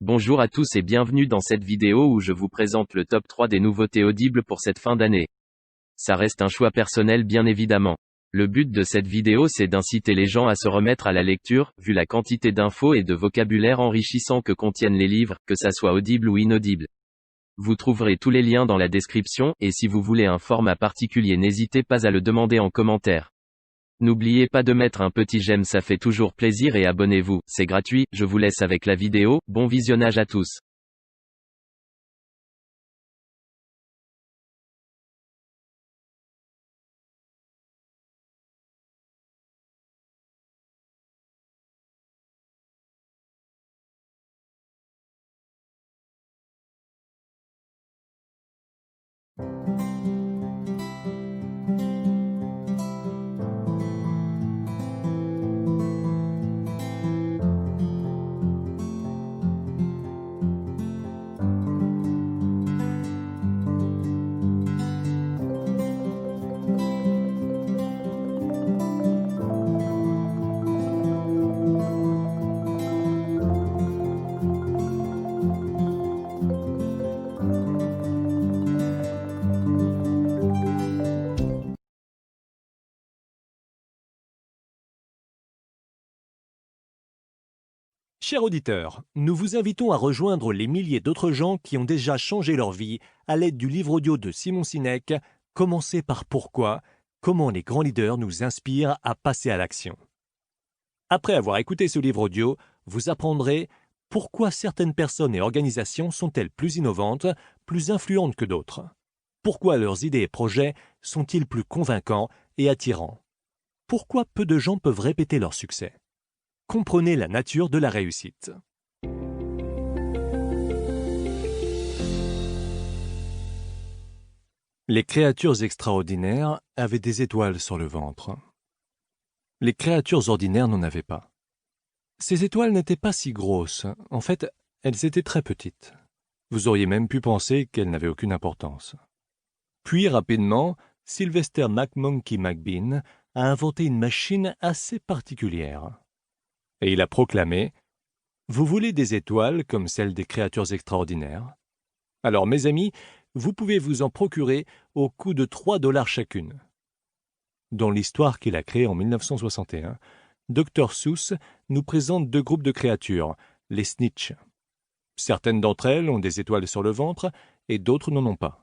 Bonjour à tous et bienvenue dans cette vidéo où je vous présente le top 3 des nouveautés audibles pour cette fin d'année. Ça reste un choix personnel bien évidemment. Le but de cette vidéo c'est d'inciter les gens à se remettre à la lecture, vu la quantité d'infos et de vocabulaire enrichissant que contiennent les livres, que ça soit audible ou inaudible. Vous trouverez tous les liens dans la description, et si vous voulez un format particulier n'hésitez pas à le demander en commentaire. N'oubliez pas de mettre un petit j'aime, ça fait toujours plaisir, et abonnez-vous, c'est gratuit. Je vous laisse avec la vidéo, bon visionnage à tous. Chers auditeurs, nous vous invitons à rejoindre les milliers d'autres gens qui ont déjà changé leur vie à l'aide du livre audio de Simon Sinek, Commencez par pourquoi, comment les grands leaders nous inspirent à passer à l'action. Après avoir écouté ce livre audio, vous apprendrez pourquoi certaines personnes et organisations sont-elles plus innovantes, plus influentes que d'autres. Pourquoi leurs idées et projets sont-ils plus convaincants et attirants. Pourquoi peu de gens peuvent répéter leur succès. Comprenez la nature de la réussite. Les créatures extraordinaires avaient des étoiles sur le ventre. Les créatures ordinaires n'en avaient pas. Ces étoiles n'étaient pas si grosses. En fait, elles étaient très petites. Vous auriez même pu penser qu'elles n'avaient aucune importance. Puis, rapidement, Sylvester McMonkey McBean a inventé une machine assez particulière. Et il a proclamé « Vous voulez des étoiles comme celles des créatures extraordinaires? Alors, mes amis, vous pouvez vous en procurer au coût de 3 $ chacune. » Dans l'histoire qu'il a créée en 1961, Dr Seuss nous présente 2 groupes de créatures, les Snitch. Certaines d'entre elles ont des étoiles sur le ventre et d'autres n'en ont pas.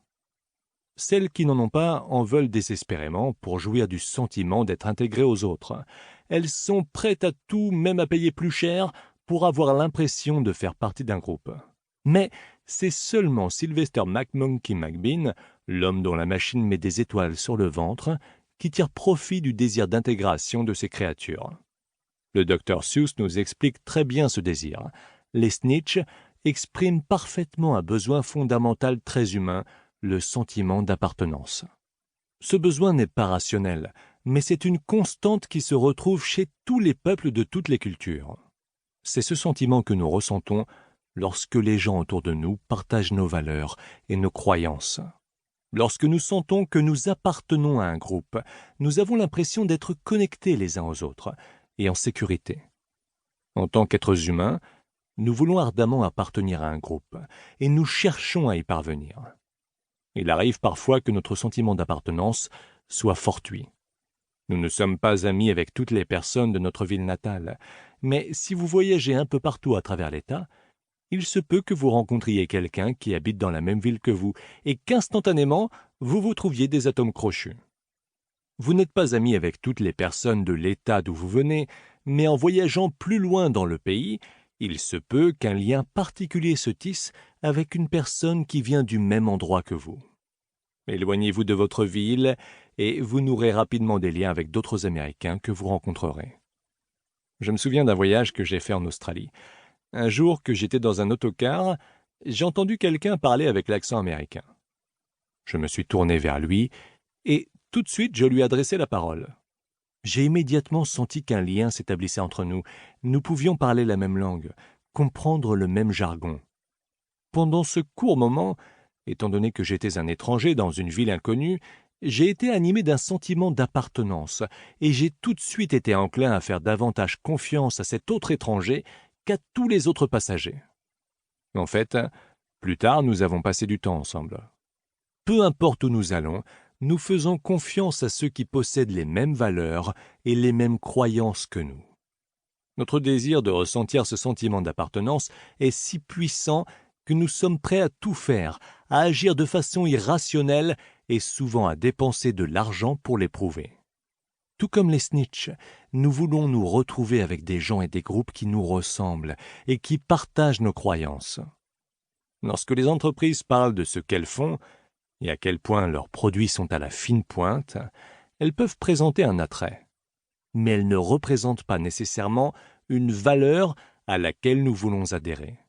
Celles qui n'en ont pas en veulent désespérément pour jouir du sentiment d'être intégrées aux autres. Elles sont prêtes à tout, même à payer plus cher, pour avoir l'impression de faire partie d'un groupe. Mais c'est seulement Sylvester McMonkey McBean, l'homme dont la machine met des étoiles sur le ventre, qui tire profit du désir d'intégration de ces créatures. Le Dr Seuss nous explique très bien ce désir. Les Snitch expriment parfaitement un besoin fondamental très humain, le sentiment d'appartenance. Ce besoin n'est pas rationnel, mais c'est une constante qui se retrouve chez tous les peuples de toutes les cultures. C'est ce sentiment que nous ressentons lorsque les gens autour de nous partagent nos valeurs et nos croyances. Lorsque nous sentons que nous appartenons à un groupe, nous avons l'impression d'être connectés les uns aux autres et en sécurité. En tant qu'êtres humains, nous voulons ardemment appartenir à un groupe et nous cherchons à y parvenir. Il arrive parfois que notre sentiment d'appartenance soit fortuit. Nous ne sommes pas amis avec toutes les personnes de notre ville natale, mais si vous voyagez un peu partout à travers l'État, il se peut que vous rencontriez quelqu'un qui habite dans la même ville que vous et qu'instantanément, vous vous trouviez des atomes crochus. Vous n'êtes pas amis avec toutes les personnes de l'État d'où vous venez, mais en voyageant plus loin dans le pays, il se peut qu'un lien particulier se tisse avec une personne qui vient du même endroit que vous. Éloignez-vous de votre ville et vous nouerez rapidement des liens avec d'autres Américains que vous rencontrerez. Je me souviens d'un voyage que j'ai fait en Australie. Un jour que j'étais dans un autocar, j'ai entendu quelqu'un parler avec l'accent américain. Je me suis tourné vers lui et tout de suite je lui ai adressé la parole. J'ai immédiatement senti qu'un lien s'établissait entre nous. Nous pouvions parler la même langue, comprendre le même jargon. Pendant ce court moment, étant donné que j'étais un étranger dans une ville inconnue, j'ai été animé d'un sentiment d'appartenance et j'ai tout de suite été enclin à faire davantage confiance à cet autre étranger qu'à tous les autres passagers. En fait, plus tard, nous avons passé du temps ensemble. Peu importe où nous allons, nous faisons confiance à ceux qui possèdent les mêmes valeurs et les mêmes croyances que nous. Notre désir de ressentir ce sentiment d'appartenance est si puissant que nous sommes prêts à tout faire, à agir de façon irrationnelle et souvent à dépenser de l'argent pour l'éprouver. Tout comme les snitchs, nous voulons nous retrouver avec des gens et des groupes qui nous ressemblent et qui partagent nos croyances. Lorsque les entreprises parlent de ce qu'elles font et à quel point leurs produits sont à la fine pointe, elles peuvent présenter un attrait. Mais elles ne représentent pas nécessairement une valeur à laquelle nous voulons adhérer.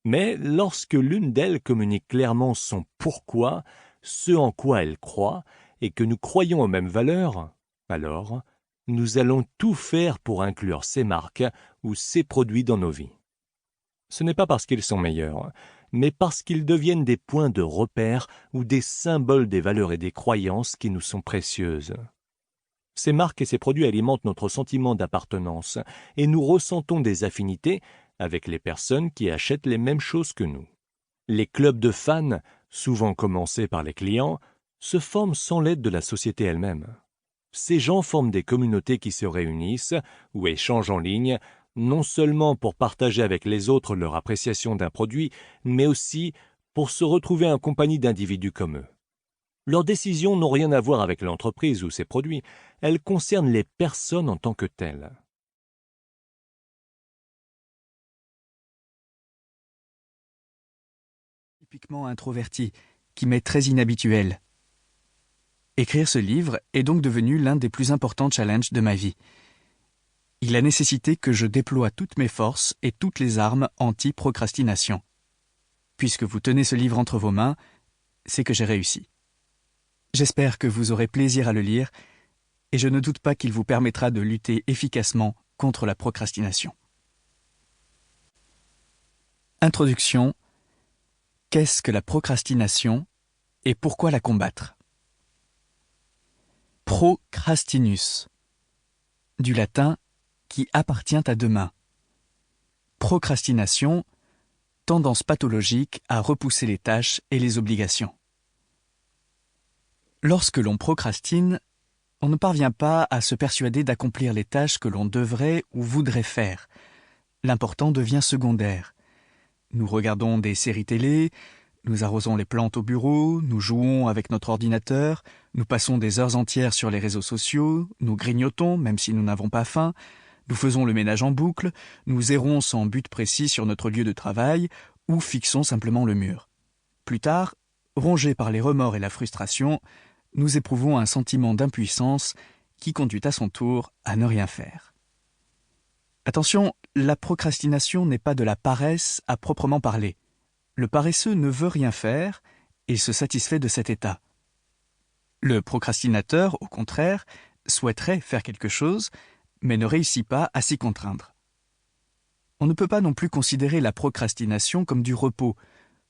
Mais lorsque l'une d'elles communique clairement son pourquoi, ce en quoi elle croit, et que nous croyons aux mêmes valeurs, alors nous allons tout faire pour inclure ces marques ou ces produits dans nos vies. Ce n'est pas parce qu'ils sont meilleurs, mais parce qu'ils deviennent des points de repère ou des symboles des valeurs et des croyances qui nous sont précieuses. Ces marques et ces produits alimentent notre sentiment d'appartenance et nous ressentons des affinités avec les personnes qui achètent les mêmes choses que nous. Les clubs de fans, souvent commencés par les clients, se forment sans l'aide de la société elle-même. Ces gens forment des communautés qui se réunissent ou échangent en ligne, non seulement pour partager avec les autres leur appréciation d'un produit, mais aussi pour se retrouver en compagnie d'individus comme eux. Leurs décisions n'ont rien à voir avec l'entreprise ou ses produits, elles concernent les personnes en tant que telles. Typiquement introverti, qui m'est très inhabituel. Écrire ce livre est donc devenu l'un des plus importants challenges de ma vie. Il a nécessité que je déploie toutes mes forces et toutes les armes anti-procrastination. Puisque vous tenez ce livre entre vos mains, c'est que j'ai réussi. J'espère que vous aurez plaisir à le lire et je ne doute pas qu'il vous permettra de lutter efficacement contre la procrastination. Introduction. Qu'est-ce que la procrastination et pourquoi la combattre? Procrastinus, du latin qui appartient à demain. Procrastination, tendance pathologique à repousser les tâches et les obligations. Lorsque l'on procrastine, on ne parvient pas à se persuader d'accomplir les tâches que l'on devrait ou voudrait faire. L'important devient secondaire. Nous regardons des séries télé, nous arrosons les plantes au bureau, nous jouons avec notre ordinateur, nous passons des heures entières sur les réseaux sociaux, nous grignotons même si nous n'avons pas faim, nous faisons le ménage en boucle, nous errons sans but précis sur notre lieu de travail ou fixons simplement le mur. Plus tard, rongés par les remords et la frustration, nous éprouvons un sentiment d'impuissance qui conduit à son tour à ne rien faire. Attention, la procrastination n'est pas de la paresse à proprement parler. Le paresseux ne veut rien faire et se satisfait de cet état. Le procrastinateur, au contraire, souhaiterait faire quelque chose, mais ne réussit pas à s'y contraindre. On ne peut pas non plus considérer la procrastination comme du repos.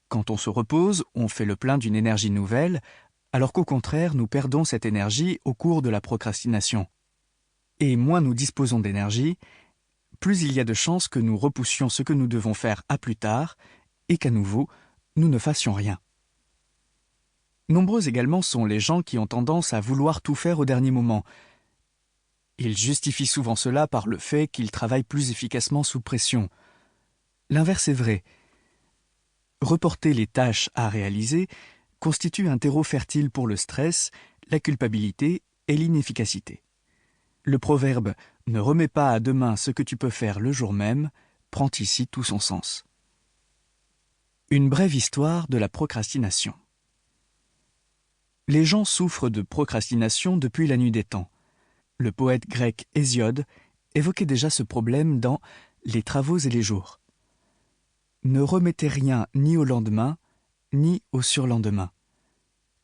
Quand on se repose, on fait le plein d'une énergie nouvelle, alors qu'au contraire, nous perdons cette énergie au cours de la procrastination. Et moins nous disposons d'énergie, plus il y a de chances que nous repoussions ce que nous devons faire à plus tard et qu'à nouveau, nous ne fassions rien. Nombreux également sont les gens qui ont tendance à vouloir tout faire au dernier moment. Ils justifient souvent cela par le fait qu'ils travaillent plus efficacement sous pression. L'inverse est vrai. Reporter les tâches à réaliser constitue un terreau fertile pour le stress, la culpabilité et l'inefficacité. Le proverbe « Ne remets pas à demain ce que tu peux faire le jour même » prend ici tout son sens. Une brève histoire de la procrastination. Les gens souffrent de procrastination depuis la nuit des temps. Le poète grec Hésiode évoquait déjà ce problème dans « Les travaux et les jours ». Ne remettez rien ni au lendemain, ni au surlendemain.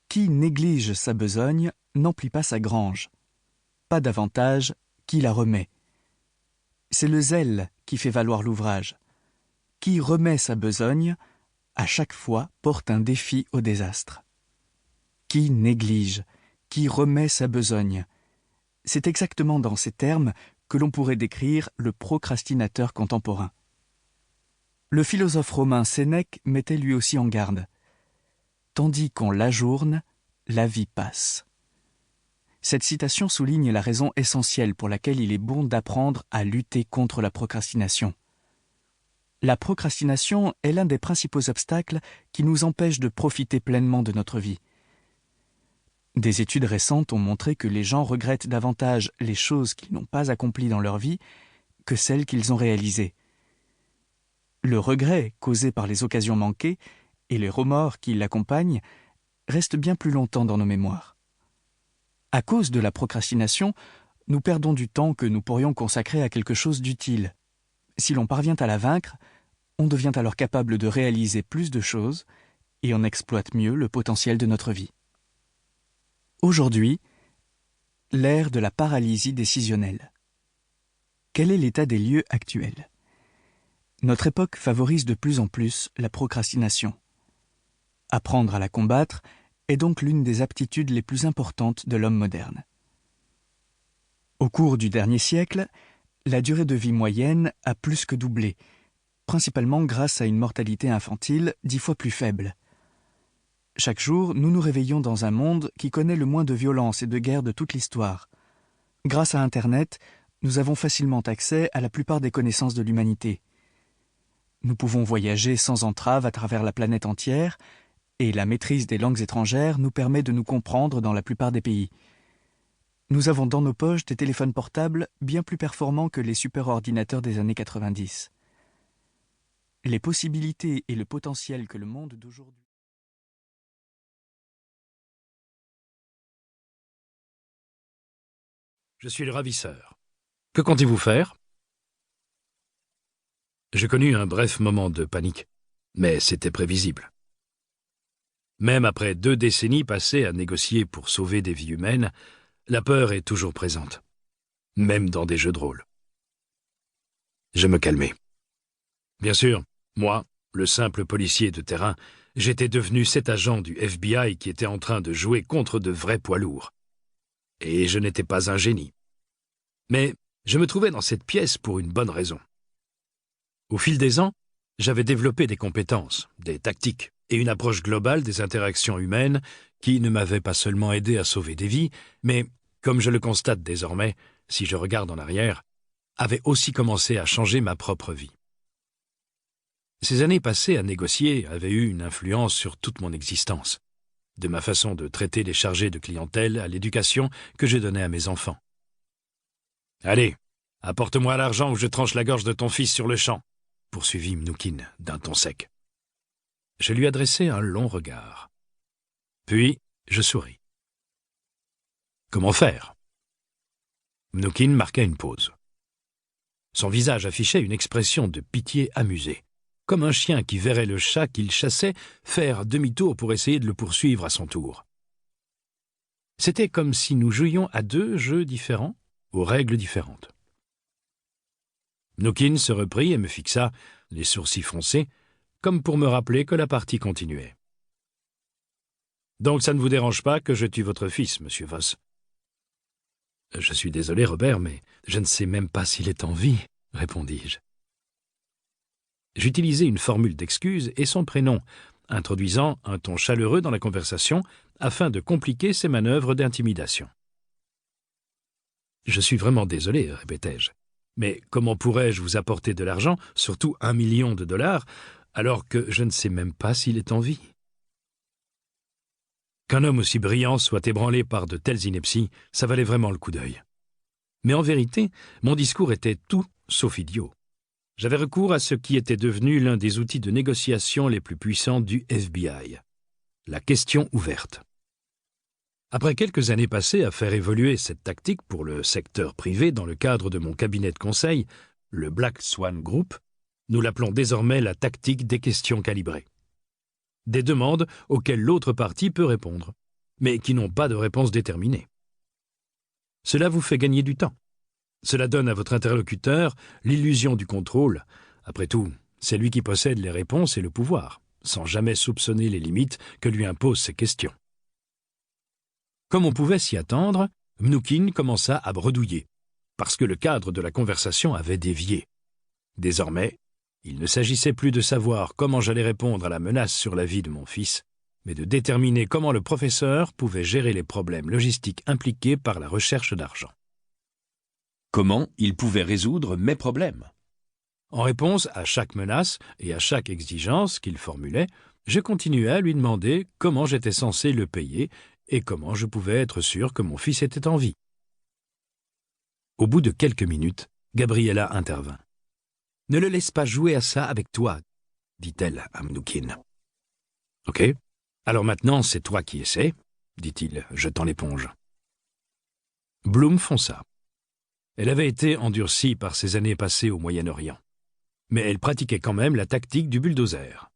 Qui néglige sa besogne n'emplit pas sa grange. Pas davantage qui la remet. C'est le zèle qui fait valoir l'ouvrage. Qui remet sa besogne, à chaque fois porte un défi au désastre. Qui néglige, qui remet sa besogne. C'est exactement dans ces termes que l'on pourrait décrire le procrastinateur contemporain. Le philosophe romain Sénèque mettait lui aussi en garde. Tandis qu'on l'ajourne, la vie passe. Cette citation souligne la raison essentielle pour laquelle il est bon d'apprendre à lutter contre la procrastination. La procrastination est l'un des principaux obstacles qui nous empêchent de profiter pleinement de notre vie. Des études récentes ont montré que les gens regrettent davantage les choses qu'ils n'ont pas accomplies dans leur vie que celles qu'ils ont réalisées. Le regret causé par les occasions manquées et les remords qui l'accompagnent restent bien plus longtemps dans nos mémoires. À cause de la procrastination, nous perdons du temps que nous pourrions consacrer à quelque chose d'utile. Si l'on parvient à la vaincre, on devient alors capable de réaliser plus de choses et on exploite mieux le potentiel de notre vie. Aujourd'hui, l'ère de la paralysie décisionnelle. Quel est l'état des lieux actuel ? Notre époque favorise de plus en plus la procrastination. Apprendre à la combattre est donc l'une des aptitudes les plus importantes de l'homme moderne. Au cours du dernier siècle, la durée de vie moyenne a plus que doublé, principalement grâce à une mortalité infantile 10 fois plus faible. Chaque jour, nous nous réveillons dans un monde qui connaît le moins de violence et de guerre de toute l'histoire. Grâce à Internet, nous avons facilement accès à la plupart des connaissances de l'humanité. Nous pouvons voyager sans entrave à travers la planète entière, et la maîtrise des langues étrangères nous permet de nous comprendre dans la plupart des pays. Nous avons dans nos poches des téléphones portables bien plus performants que les superordinateurs des années 90. Les possibilités et le potentiel que le monde d'aujourd'hui... Je suis le ravisseur. Que comptez-vous faire ? J'ai connu un bref moment de panique, mais c'était prévisible. Même après 2 décennies passées à négocier pour sauver des vies humaines, la peur est toujours présente, même dans des jeux de rôle. Je me calmais. Bien sûr, moi, le simple policier de terrain, j'étais devenu cet agent du FBI qui était en train de jouer contre de vrais poids lourds. Et je n'étais pas un génie. Mais je me trouvais dans cette pièce pour une bonne raison. Au fil des ans, j'avais développé des compétences, des tactiques et une approche globale des interactions humaines qui ne m'avaient pas seulement aidé à sauver des vies, mais, comme je le constate désormais, si je regarde en arrière, avaient aussi commencé à changer ma propre vie. Ces années passées à négocier avaient eu une influence sur toute mon existence, de ma façon de traiter les chargés de clientèle à l'éducation que je donnais à mes enfants. « Allez, apporte-moi l'argent ou je tranche la gorge de ton fils sur le champ », poursuivit Mnoukin d'un ton sec. Je lui adressai un long regard. Puis, je souris. « Comment faire ?» Mnoukin marqua une pause. Son visage affichait une expression de pitié amusée, comme un chien qui verrait le chat qu'il chassait faire demi-tour pour essayer de le poursuivre à son tour. C'était comme si nous jouions à 2 jeux différents, aux règles différentes. Mnoukin se reprit et me fixa, les sourcils froncés, comme pour me rappeler que la partie continuait. « Donc ça ne vous dérange pas que je tue votre fils, monsieur Voss ?»« Je suis désolé, Robert, mais je ne sais même pas s'il est en vie, » répondis-je. J'utilisai une formule d'excuse et son prénom, introduisant un ton chaleureux dans la conversation afin de compliquer ses manœuvres d'intimidation. « Je suis vraiment désolé, » répétai-je. « Mais comment pourrais-je vous apporter de l'argent, surtout $1 million, alors que je ne sais même pas s'il est en vie ?» Qu'un homme aussi brillant soit ébranlé par de telles inepties, ça valait vraiment le coup d'œil. Mais en vérité, mon discours était tout sauf idiot. J'avais recours à ce qui était devenu l'un des outils de négociation les plus puissants du FBI, la question ouverte. Après quelques années passées à faire évoluer cette tactique pour le secteur privé dans le cadre de mon cabinet de conseil, le Black Swan Group, nous l'appelons désormais la tactique des questions calibrées. Des demandes auxquelles l'autre partie peut répondre, mais qui n'ont pas de réponse déterminée. Cela vous fait gagner du temps. Cela donne à votre interlocuteur l'illusion du contrôle. Après tout, c'est lui qui possède les réponses et le pouvoir, sans jamais soupçonner les limites que lui imposent ces questions. Comme on pouvait s'y attendre, Mnoukin commença à bredouiller, parce que le cadre de la conversation avait dévié. Désormais, Il ne s'agissait plus de savoir comment j'allais répondre à la menace sur la vie de mon fils, mais de déterminer comment le professeur pouvait gérer les problèmes logistiques impliqués par la recherche d'argent. Comment il pouvait résoudre mes problèmes? En réponse à chaque menace et à chaque exigence qu'il formulait, je continuais à lui demander comment j'étais censé le payer et comment je pouvais être sûr que mon fils était en vie. Au bout de quelques minutes, Gabriella intervint. « Ne le laisse pas jouer à ça avec toi, » dit-elle à Mnoukin. « Ok, alors maintenant c'est toi qui essaies, » dit-il, jetant l'éponge. Bloom fonça. Elle avait été endurcie par ses années passées au Moyen-Orient. Mais elle pratiquait quand même la tactique du bulldozer.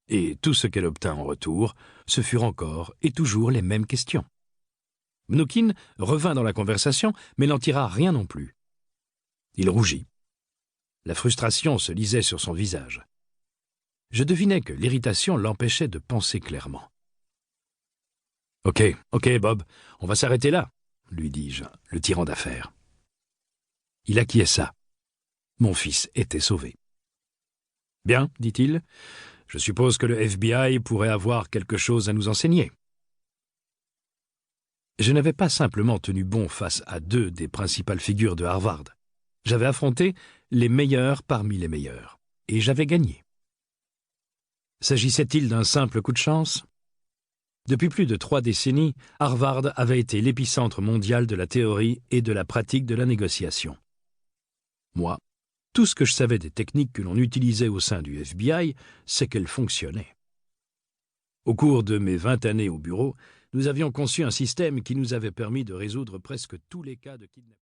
Et tout ce qu'elle obtint en retour, ce furent encore et toujours les mêmes questions. Mnoukin revint dans la conversation, mais n'en tira rien non plus. Il rougit. La frustration se lisait sur son visage. Je devinais que l'irritation l'empêchait de penser clairement. « Ok, Bob, on va s'arrêter là, » lui dis-je, le tirant d'affaire. Il acquiesça. Mon fils était sauvé. « Bien, dit-il, je suppose que le FBI pourrait avoir quelque chose à nous enseigner. » Je n'avais pas simplement tenu bon face à deux des principales figures de Harvard. J'avais affronté les meilleurs parmi les meilleurs, et j'avais gagné. S'agissait-il d'un simple coup de chance? Depuis plus de 3 décennies, Harvard avait été l'épicentre mondial de la théorie et de la pratique de la négociation. Moi, tout ce que je savais des techniques que l'on utilisait au sein du FBI, c'est qu'elles fonctionnaient. Au cours de mes 20 années au bureau, nous avions conçu un système qui nous avait permis de résoudre presque tous les cas de kidnapping.